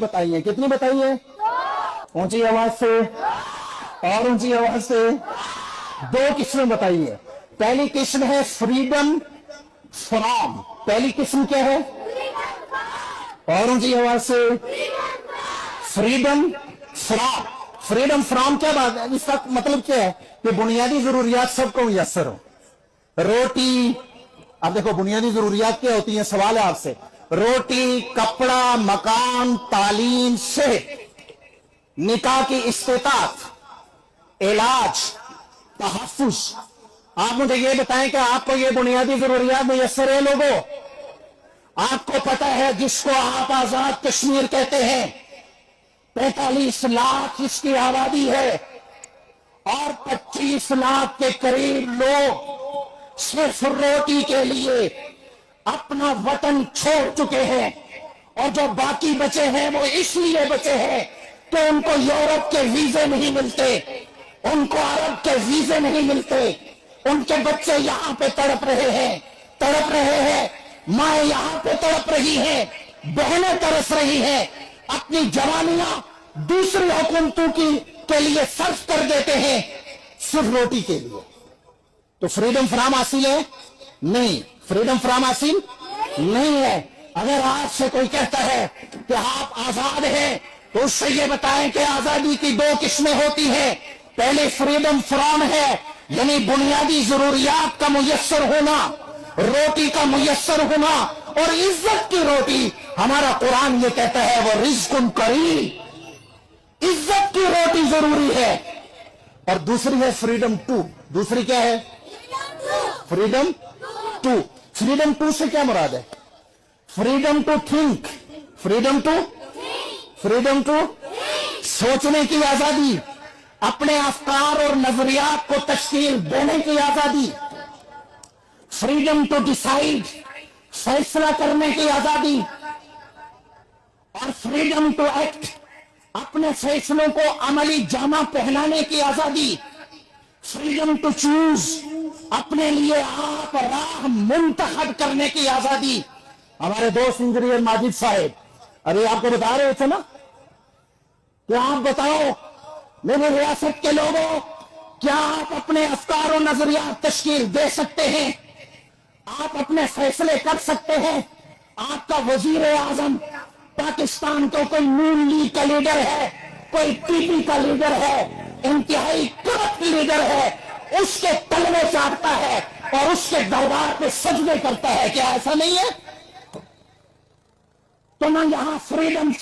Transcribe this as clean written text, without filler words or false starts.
बताइए, कितनी बताइए? ऊंची आवाज से और ऊंची आवाज से। दो किस्में बताइए। पहली किस्म है फ्रीडम फ्रॉम। पहली किस्म क्या है? और ऊंची आवाज से। Freedom from. फ्रीडम फ्रॉम क्या बात है? इसका मतलब क्या है कि बुनियादी जरूरियात सबको मुयस्सर हो। रोटी, अब देखो बुनियादी जरूरियात क्या होती है, सवाल है आपसे। रोटी, कपड़ा, मकान, तालीम, सेहत, निकाह की इस्तेताअत, इलाज, तहफ्फुज। आप मुझे ये बताएं कि आपको ये बुनियादी जरूरियात मुयस्सर है लोगों? आपको पता है जिसको आप आजाद कश्मीर कहते हैं, 45 लाख इसकी आबादी है और 25 लाख के करीब लोग सिर्फ रोटी के लिए अपना वतन छोड़ चुके हैं। और जो बाकी बचे हैं वो इसलिए बचे हैं कि उनको यूरोप के वीजे नहीं मिलते, उनको अरब के वीजे नहीं मिलते, उनके बच्चे यहां पे तड़प रहे हैं, माए यहां पे तड़प रही हैं, बहनें तरस रही हैं, अपनी जवानियां दूसरी हुकूमतों के लिए सर्फ कर देते हैं सिर्फ रोटी के लिए। तो फ्रीडम फ्रॉम हासिल है? नहीं, फ्रीडम फ्रॉम हासिल नहीं है। अगर आपसे कोई कहता है कि आप आजाद हैं तो उससे ये बताएं कि आजादी की दो किस्में होती हैं। पहले फ्रीडम फ्रॉम है, यानी बुनियादी जरूरियात का मुयस्सर होना, रोटी का मुयस्सर होना, और इज्जत की रोटी। हमारा कुरान ये कहता है वो रिज़्क़ुन करीम, इज्जत की रोटी जरूरी है। और दूसरी है फ्रीडम टू। दूसरी क्या है? Freedom to. फ्रीडम टू से क्या मुराद है? Freedom to think, freedom to सोचने की आजादी, अपने अफकार और नजरियात को तश्कील देने की आजादी, फ्रीडम टू डिसाइड, फैसला करने की आजादी, और फ्रीडम टू एक्ट, अपने फैसलों को अमली जामा पहनाने की आजादी, फ्रीडम टू चूज, अपने लिए आप राह मुंतखब करने की आजादी। हमारे दोस्त इंजीनियर माजिद साहब अभी आपको बता रहे थे ना कि आप बताओ मेरे रियासत के लोगों, क्या आप अपने अफकार और नजरियात तश्कील दे सकते हैं? आप अपने फैसले कर सकते हैं? आपका वजीर आजम पाकिस्तान को कोई नून लीग का लीडर है, कोई पीपी का लीडर है, इंतहाई करप्ट लीडर है, उसके तलवे चाटता है और उसके दरबार पे सजदे करता है। क्या ऐसा नहीं है? तो ना यहां फ्रीडम